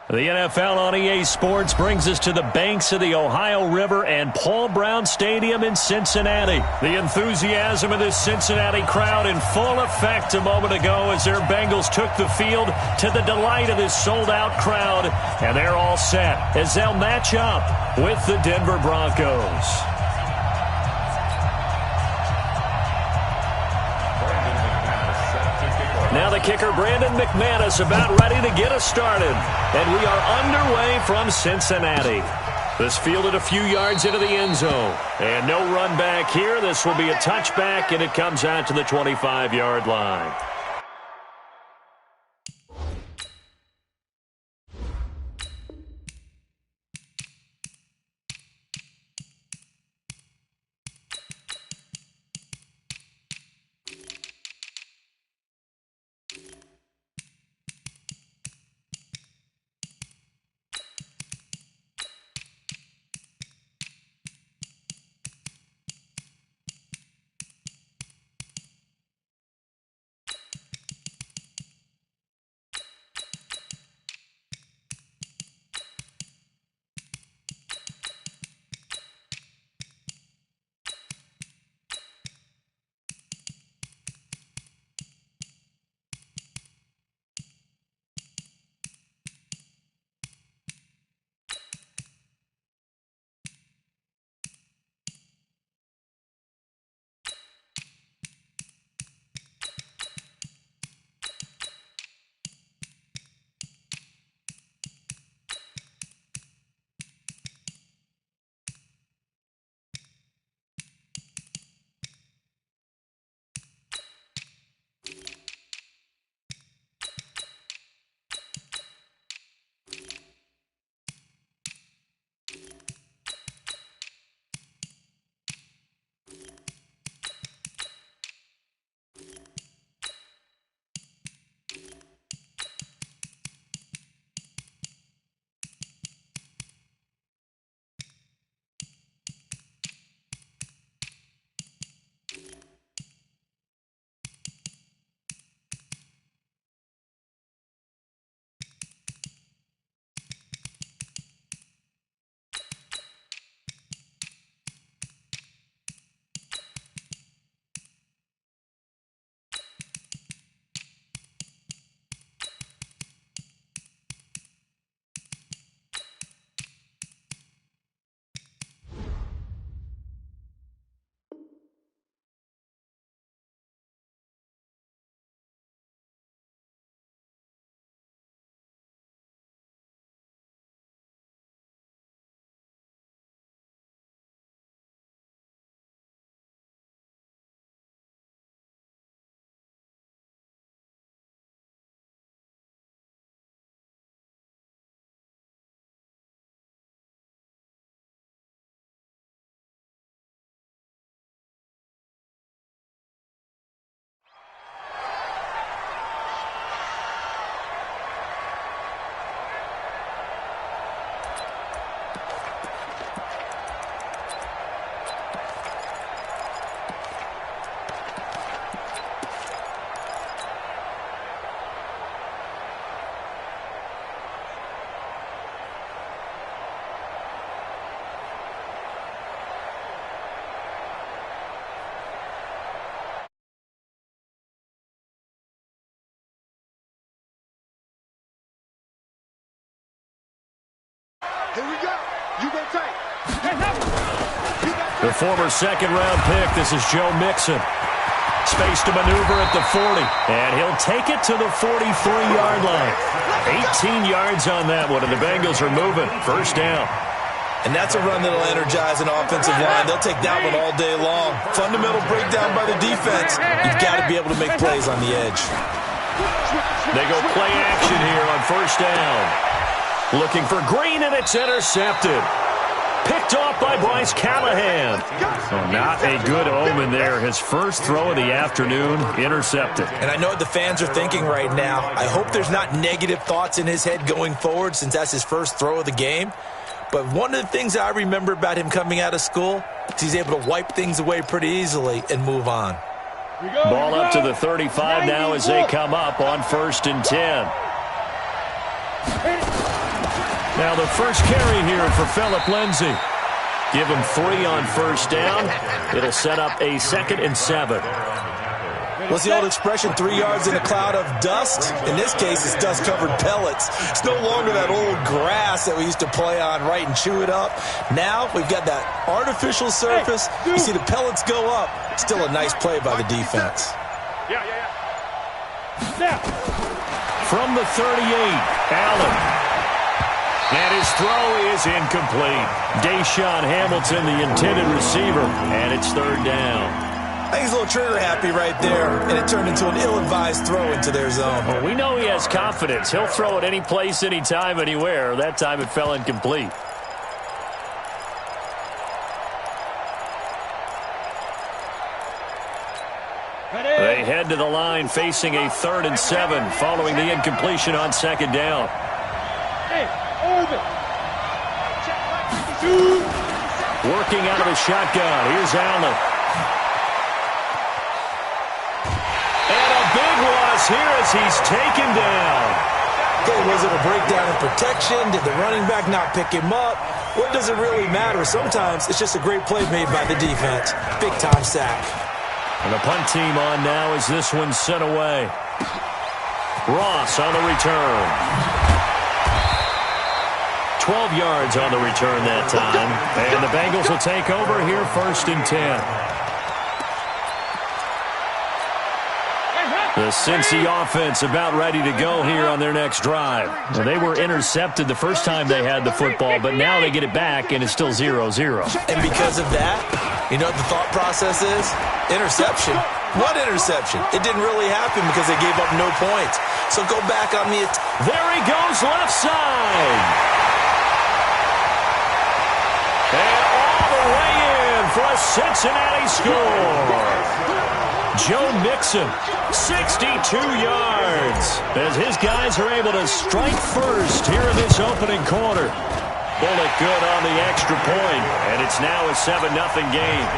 The NFL on EA Sports brings us to the banks of the Ohio River and Paul Brown Stadium in Cincinnati. The enthusiasm of this Cincinnati crowd in full effect a moment ago as their Bengals took the field to the delight of this sold-out crowd. And they're all set as they'll match up with the Denver Broncos. Now the kicker, Brandon McManus, about ready to get us started. And we are underway from Cincinnati. This fielded a few yards into the end zone. And no run back here. This will be a touchback, and it comes out to the 25-yard line. Here we go. You go take. The former second-round pick, this is Joe Mixon. Space to maneuver at the 40, and he'll take it to the 43-yard line. 18 yards on that one, and the Bengals are moving. First down. And that's a run that'll energize an offensive line. They'll take that one all day long. Fundamental breakdown by the defense. You've got to be able to make plays on the edge. They go play action here on first down. Looking for Green, and it's intercepted. Picked off by Bryce Callahan. So not a good omen there. His first throw of the afternoon, intercepted. And I know what the fans are thinking right now. I hope there's not negative thoughts in his head going forward since that's his first throw of the game. But one of the things I remember about him coming out of school is he's able to wipe things away pretty easily and move on. Ball up to the 35 now as they come up on 1st and 10. Now the first carry here for Phillip Lindsay. Give him 3 on first down. It'll set up a 2nd and 7. What's the old expression, 3 yards in a cloud of dust? In this case, it's dust-covered pellets. It's no longer that old grass that we used to play on, right, and chew it up. Now we've got that artificial surface. You see the pellets go up. Still a nice play by the defense. From the 38, Allen. And his throw is incomplete. Deshaun Hamilton, the intended receiver, and it's 3rd down. I think he's a little trigger happy right there, and it turned into an ill-advised throw into their zone. Well, we know he has confidence. He'll throw it any place, anytime, anywhere. That time it fell incomplete. They head to the line facing a 3rd and 7 following the incompletion on 2nd down. Working out of the shotgun. Here's Allen. And a big loss here as he's taken down. Okay, was it a breakdown in protection? Did the running back not pick him up? What does it really matter? Sometimes it's just a great play made by the defense. Big-time sack. And the punt team on now as this one's sent away. Ross on the return. 12 yards on the return that time. And the Bengals will take over here 1st and 10. The Cincy offense about ready to go here on their next drive. Well, they were intercepted the first time they had the football, but now they get it back, and it's still 0-0. And because of that, you know what the thought process is? Interception. What interception? It didn't really happen because they gave up no points. So go back on the... There he goes, left side. And all the way in for a Cincinnati score. Joe Mixon, 62 yards, as his guys are able to strike first here in this opening quarter. Bullock good on the extra point, and it's now a 7-0 game.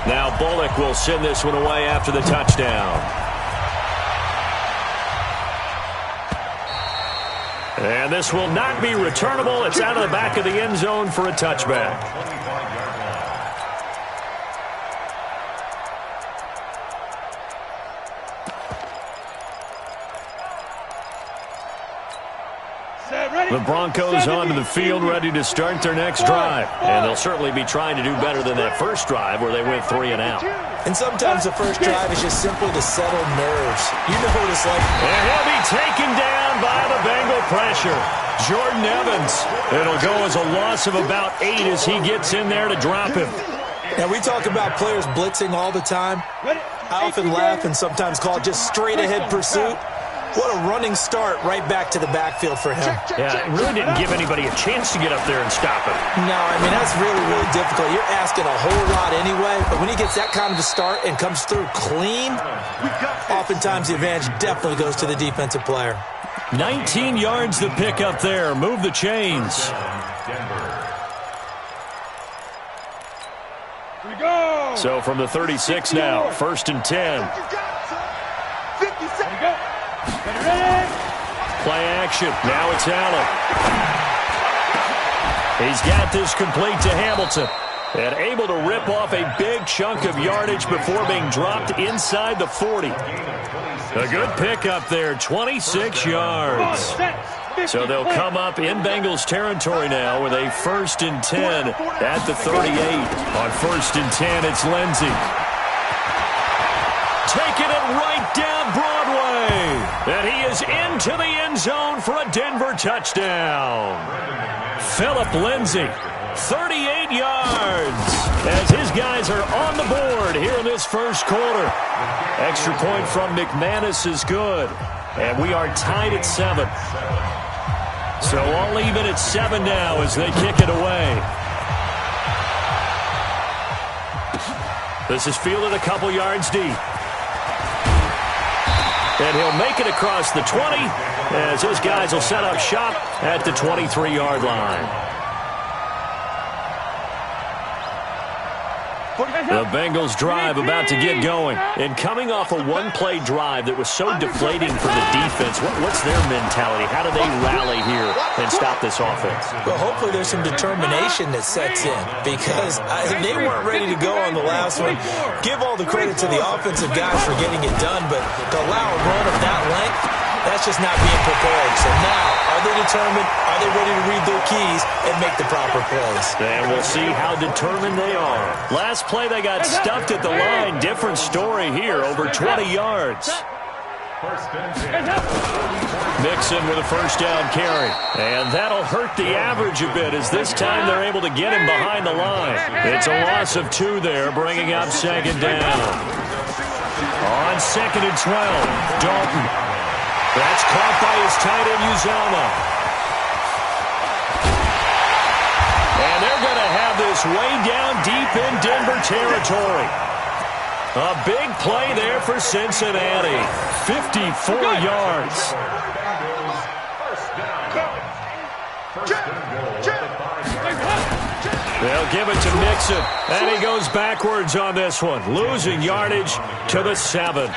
Now Bullock will send this one away after the touchdown. And this will not be returnable. It's out of the back of the end zone for a touchback. The Broncos onto the field ready to start their next drive. And they'll certainly be trying to do better than that first drive where they went 3 and out. And sometimes the first drive is just simply to settle nerves. You know what it's like. And he'll be taken down by the Bengal pressure. Jordan Evans. It'll go as a loss of about 8 as he gets in there to drop him. Now, we talk about players blitzing all the time. I often laugh and sometimes call it just straight-ahead pursuit. What a running start right back to the backfield for him. Yeah, it really didn't give anybody a chance to get up there and stop him. No, I mean, that's really, really difficult. You're asking a whole lot anyway, but when he gets that kind of a start and comes through clean, oftentimes the advantage definitely goes to the defensive player. 19 yards to pick up there. Move the chains. So from the 36 now, 1st and 10. Play action. Now it's Allen. He's got this complete to Hamilton. And able to rip off a big chunk of yardage before being dropped inside the 40. A good pickup there, 26 yards. So they'll come up in Bengals territory now with a 1st and 10 at the 38. On 1st and 10, it's Lindsay. Taking it right down Broadway. And he is into the end zone for a Denver touchdown. Phillip Lindsay, 38 yards, as his guys are on the board here in this first quarter. Extra point from McManus is good. And we are tied at 7. So all even at 7 now as they kick it away. This is fielded a couple yards deep. And he'll make it across the 20 as his guys will set up shop at the 23-yard line. The Bengals drive about to get going. And coming off a one-play drive that was so deflating for the defense, what's their mentality? How do they rally here and stop this offense? Well, hopefully there's some determination that sets in because they weren't ready to go on the last one. Give all the credit to the offensive guys for getting it done, but to allow a run of that length, that's just not being prepared. So now, are they determined? Are they ready to read their keys and make the proper plays? And we'll see how determined they are. Last play, they got stuffed at the line. Different story here, over 20 yards. Mixon with a first down carry. And that'll hurt the average a bit as this time they're able to get him behind the line. It's a loss of 2 there, bringing up second down. On second and 12, Dalton. That's caught by his tight end, Uzama. And they're going to have this way down deep in Denver territory. A big play there for Cincinnati. 54 yards. They'll give it to Mixon. And he goes backwards on this one, losing yardage to the 7.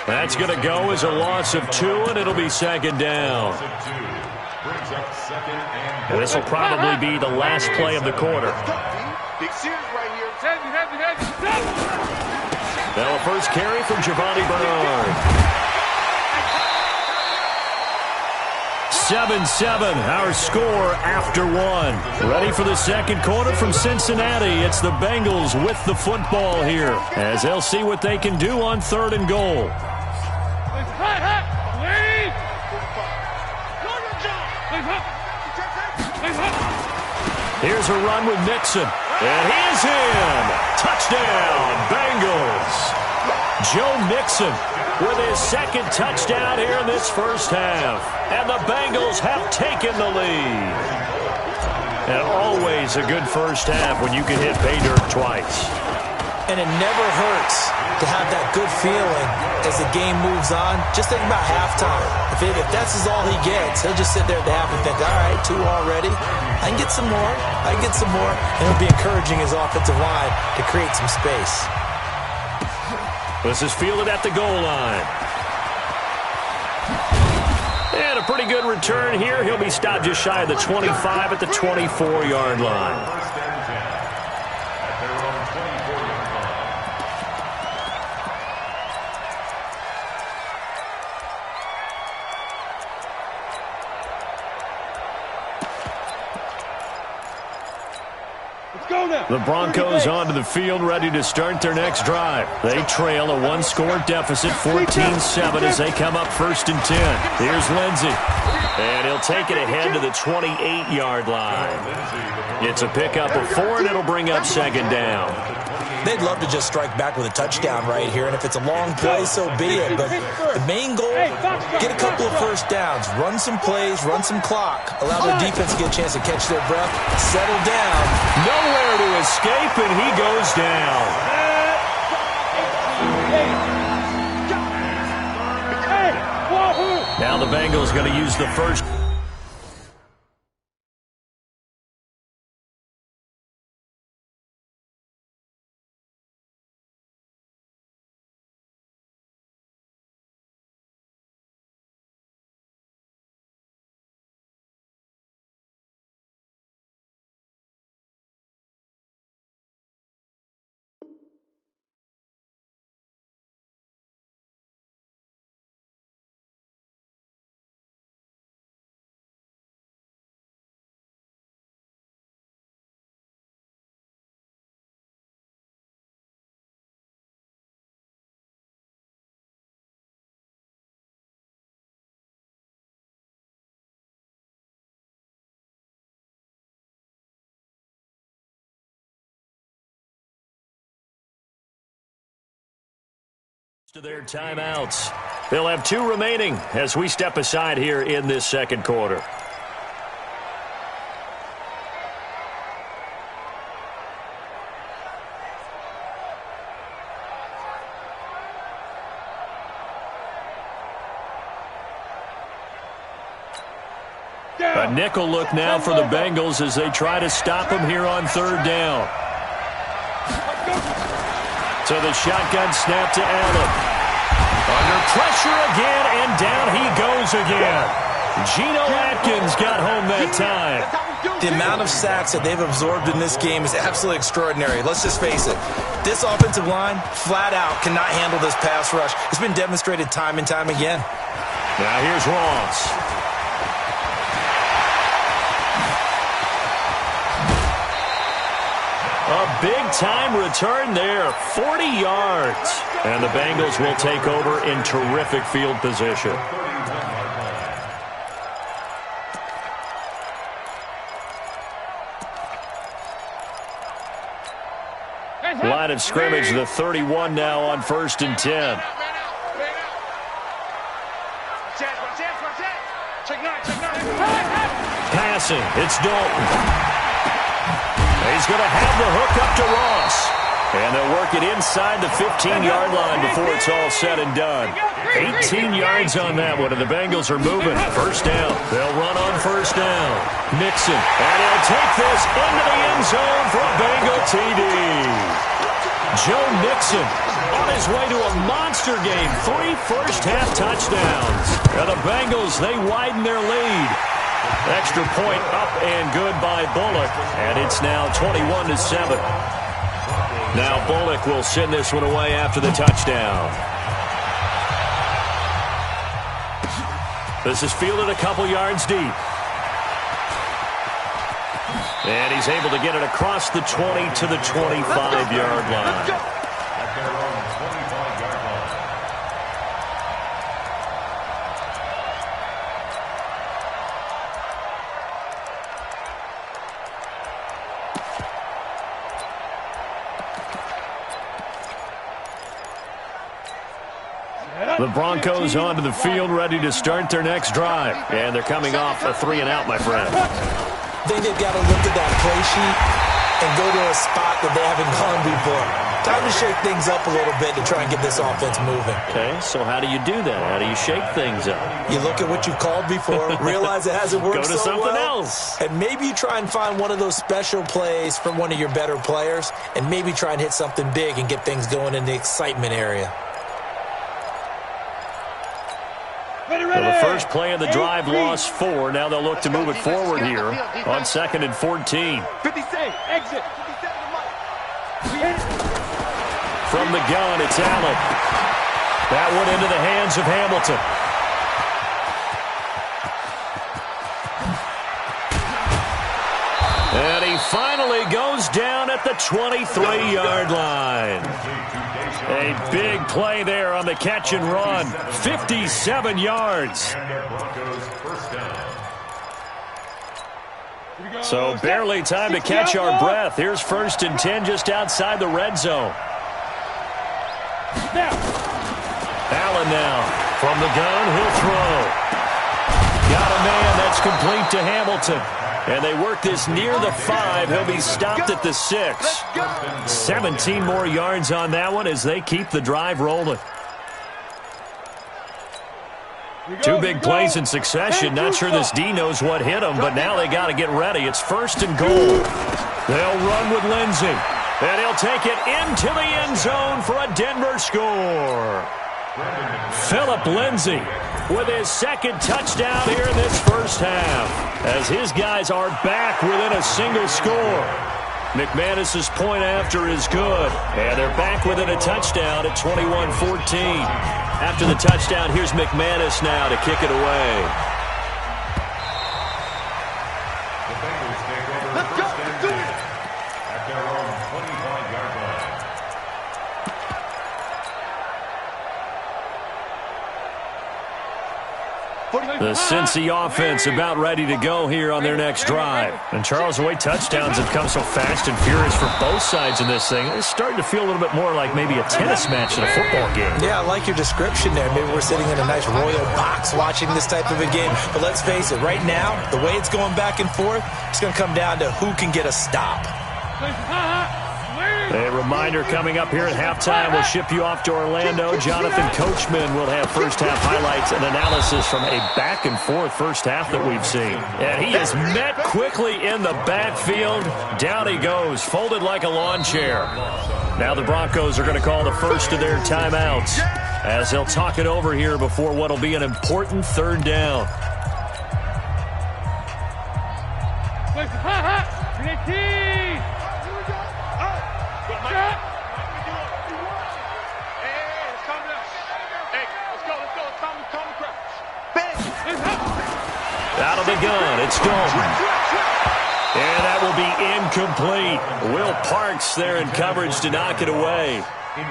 That's going to go as a loss of 2, and it'll be second down. And this will probably be the last play of the quarter. Now a first carry from Giovanni Bernard. 7-7, our score after 1. Ready for the second quarter from Cincinnati. It's the Bengals with the football here as they'll see what they can do on 3rd and goal. Here's a run with Mixon. And he's in. Touchdown, Bengals. Joe Mixon with his second touchdown here in this first half. And the Bengals have taken the lead. And always a good first half when you can hit pay dirt twice. And it never hurts to have that good feeling as the game moves on. Just think about halftime. If that's all he gets, he'll just sit there at the half and think, all right, 2 already. I can get some more. I can get some more. And he'll be encouraging his offensive line to create some space. This is fielded at the goal line. And a pretty good return here. He'll be stopped just shy of the 25 at the 24-yard line. The Broncos onto the field, ready to start their next drive. They trail a 1-score deficit, 14-7, as they come up 1st and 10. Here's Lindsey. And he'll take it ahead to the 28-yard line. It's a pickup of 4, and it'll bring up second down. They'd love to just strike back with a touchdown right here, and if it's a long play, so be it. But the main goal, get a couple of first downs, run some plays, run some clock, allow their defense to get a chance to catch their breath, settle down. Nowhere to escape, and he goes down. Now the Bengals going to use the first. To their timeouts. They'll have 2 remaining as we step aside here in this second quarter. A nickel look now for the Bengals as they try to stop him here on 3rd down. To the shotgun snap to Allen. Under pressure again, and down he goes again. Geno Atkins got home that time. The amount of sacks that they've absorbed in this game is absolutely extraordinary. Let's just face it. This offensive line, flat out, cannot handle this pass rush. It's been demonstrated time and time again. Now here's Ross. A big-time return there, 40 yards. And the Bengals will take over in terrific field position. Line of scrimmage, the 31 now on 1st and 10. Passing, it's Dalton. He's going to have the hook up to Ross. And they'll work it inside the 15-yard line before it's all said and done. 18 yards on that one, and the Bengals are moving. First down. They'll run on first down. Mixon. And he'll take this into the end zone for a Bengal TD. Joe Mixon on his way to a monster game. 3 first-half touchdowns. And the Bengals, they widen their lead. Extra point up and good by Bullock. And it's now 21-7. Now Bullock will send this one away after the touchdown. This is fielded a couple yards deep. And he's able to get it across the 20 to the 25-yard line. The Broncos onto the field, ready to start their next drive. And they're coming off a 3-and-out, my friend. I think they've got to look at that play sheet and go to a spot that they haven't gone before. Time to shake things up a little bit to try and get this offense moving. Okay, so how do you do that? How do you shake things up? You look at what you've called before, realize it hasn't worked so well. Go to something else. And maybe you try and find one of those special plays from one of your better players, and maybe try and hit something big and get things going in the excitement area. Well, the first play of the drive lost 4. Now they'll look to move it forward here on 2nd and 14. 57, exit. From the gun, it's Allen. That one into the hands of Hamilton. And he finally goes down at the 23-yard line. A big play there on the catch and run. 57 yards. So barely time to catch our breath. Here's 1st and 10 just outside the red zone. Allen now from the gun. He'll throw. Got a man. That's complete to Hamilton. And they work this near the 5. He'll be stopped at the 6. 17 more yards on that one as they keep the drive rolling. 2 big plays in succession. Not sure this D knows what hit him, but now they got to get ready. It's 1st and goal. They'll run with Lindsey. And he'll take it into the end zone for a Denver score. Phillip Lindsay with his 2nd touchdown here in this first half, as his guys are back within a single score. McManus's point after is good, and they're back within a touchdown at 21-14. After the touchdown, here's McManus now to kick it away. Let's go. Do it. At their own 25-yard line. The Cincy offense about ready to go here on their next drive. And Charles, the way touchdowns have come so fast and furious for both sides in this thing, it's starting to feel a little bit more like maybe a tennis match in a football game. Yeah, I like your description there. Maybe we're sitting in a nice royal box watching this type of a game. But let's face it, right now, the way it's going back and forth, it's going to come down to who can get a stop. A reminder coming up here at halftime. We'll ship you off to Orlando. Jonathan Coachman will have first-half highlights and analysis from a back-and-forth first half that we've seen. And he is met quickly in the backfield. Down he goes, folded like a lawn chair. Now the Broncos are going to call the first of their timeouts as they'll talk it over here before what will be an important third down. Out of the gun, it's Dalton. And that will be incomplete. Will Parks there in coverage to knock it away.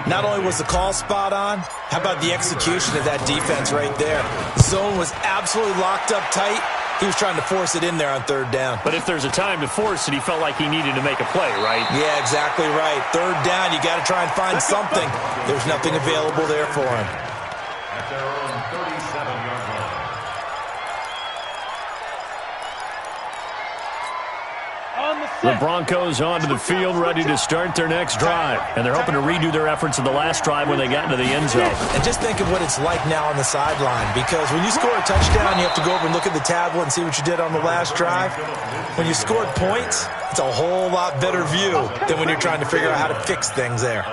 Not only was the call spot on, how about the execution of that defense right there? Zone was absolutely locked up tight. He was trying to force it in there on third down. But if there's a time to force it, he felt like he needed to make a play, right? Yeah, exactly right. Third down, you got to try and find something. There's nothing available there for him. At their own 37-yard line. The Broncos onto the field, ready to start their next drive. And they're hoping to redo their efforts in the last drive when they got into the end zone. And just think of what it's like now on the sideline, because when you score a touchdown, you have to go over and look at the tablet and see what you did on the last drive. When you scored points, it's a whole lot better view than when you're trying to figure out how to fix things there.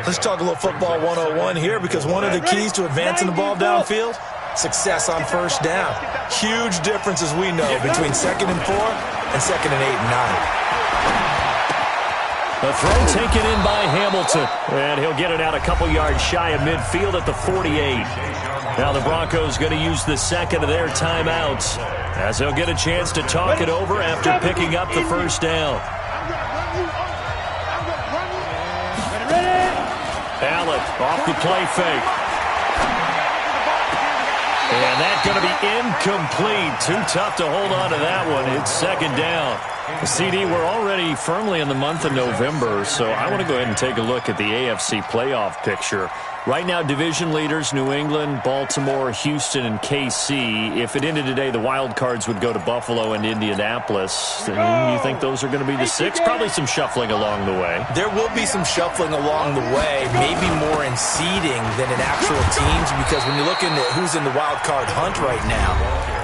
Let's talk a little football 101 here, because one of the keys to advancing the ball downfield, success on first down. Huge difference, as we know, between 2nd and 4 and 2nd and 8 and 9. A throw taken in by Hamilton, and he'll get it out a couple yards shy of midfield at the 48. Now the Broncos going to use the second of their timeouts as they'll get a chance to talk it over after picking up the first down. Allen off the play fake. And that's going to be incomplete. Too tough to hold on to that one. It's second down. CD, we're already firmly in the month of November, so I want to go ahead and take a look at the AFC playoff picture. Right now, division leaders, New England, Baltimore, Houston, and KC. If it ended today, the wild cards would go to Buffalo and Indianapolis. And you think those are going to be the 6? Probably some shuffling along the way. There will be some shuffling along the way, maybe more in seeding than in actual teams, because when you're looking at who's in the wild card hunt right now,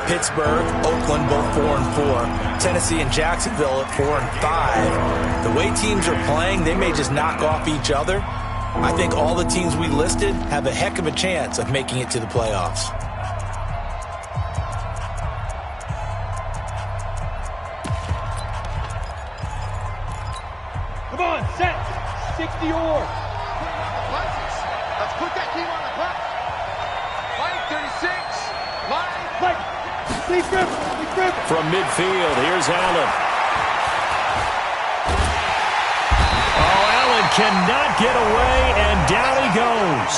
Pittsburgh, Oakland, both 4-4. Tennessee and Jacksonville at 4-5. The way teams are playing, they may just knock off each other. I think all the teams we listed have a heck of a chance of making it to the playoffs. Come on, set. 60 or. Let's put that team on the clock. Mike, 36. Mike. Please grip. From midfield, here's Allen. Cannot get away, and down he goes.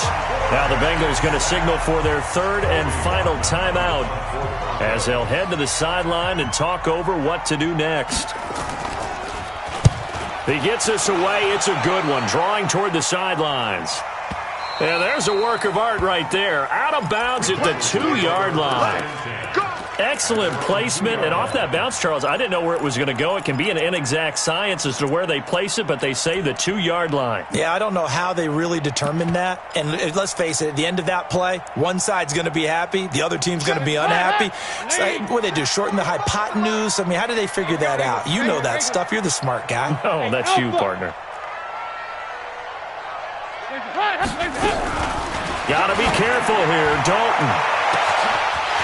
Now the Bengals going to signal for their third and final timeout as they'll head to the sideline and talk over what to do next. He gets us away. It's a good one, drawing toward the sidelines. And there's a work of art right there. Out of bounds at the 2-yard line. Excellent placement, and off that bounce, Charles, I didn't know where it was going to go. It can be an inexact science as to where they place it, but they say the 2-yard line. Yeah, I don't know how they really determined that. And let's face it, at the end of that play, one side's going to be happy, the other team's going to be unhappy. So, what do they do, shorten the hypotenuse? I mean, how do they figure that out? You know that stuff. You're the smart guy. Oh, that's you, partner. Got to be careful here, Dalton.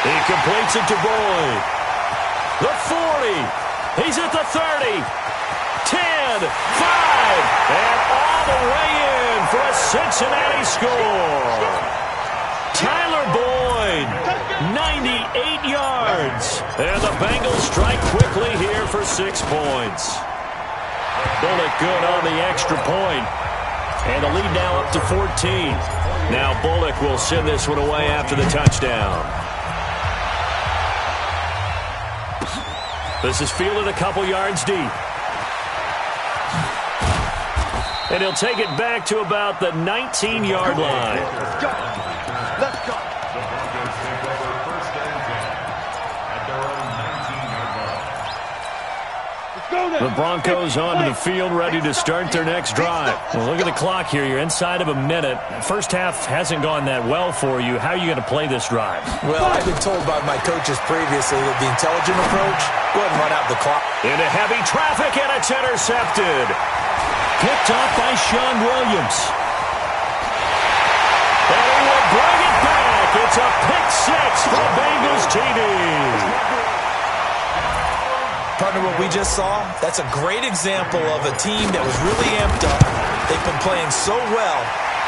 He completes it to Boyd. The 40. He's at the 30. 10, 5, and all the way in for a Cincinnati score. Tyler Boyd, 98 yards. And the Bengals strike quickly here for 6 points. Bullock good on the extra point. And the lead now up to 14. Now Bullock will send this one away after the touchdown. This is fielded a couple yards deep. And he'll take it back to about the 19-yard line. Let's go. Let's go. The Broncos onto the field, ready to start their next drive. Well, look at the clock here. You're inside of a minute. First half hasn't gone that well for you. How are you going to play this drive? Well, I've been told by my coaches previously that the intelligent approach, go ahead and run out the clock. Into heavy traffic, and it's intercepted. Picked off by Sean Williams. And he will bring it back. It's a pick six for the Bengals TD. Partner, what we just saw, that's a great example of a team that was really amped up. They've been playing so well,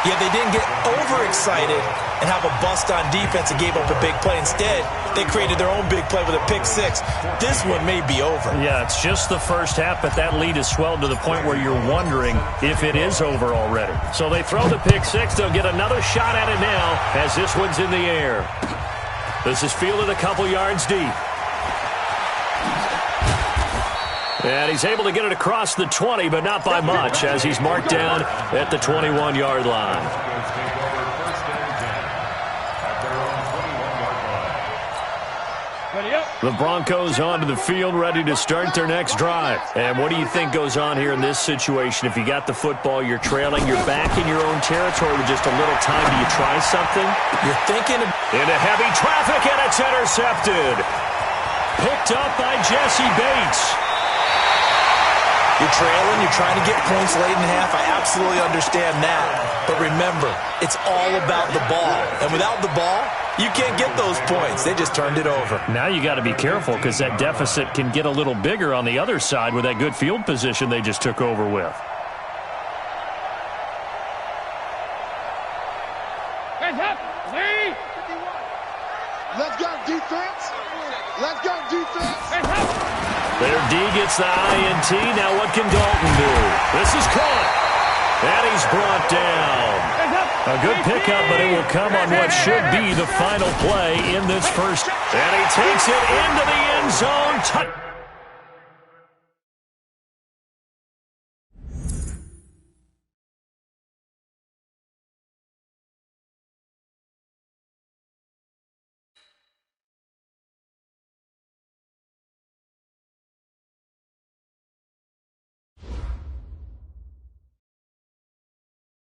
yet they didn't get overexcited and have a bust on defense and gave up a big play. Instead, they created their own big play with a pick six. This one may be over. Yeah, it's just the first half, but that lead has swelled to the point where you're wondering if it is over already. So they throw the pick six. They'll get another shot at it now as this one's in the air. This is fielded a couple yards deep. And he's able to get it across the 20, but not by much, as he's marked down at the 21-yard line. The Broncos onto the field, ready to start their next drive. And what do you think goes on here in this situation? If you got the football, you're trailing, you're back in your own territory with just a little time. Do you try something? You're thinking into heavy traffic, and it's intercepted. Picked up by Jesse Bates. You're trailing, you're trying to get points late in half. I absolutely understand that. But remember, it's all about the ball. And without the ball, you can't get those points. They just turned it over. Now you got to be careful because that deficit can get a little bigger on the other side with that good field position they just took over with. Hands up, Lee! Let's go, defense! Let's go, defense! Hands up! Their D gets the INT. Now what can Dalton do? This is caught. And he's brought down. A good pickup, but it will come on what should be the final play in this first. And he takes it into the end zone.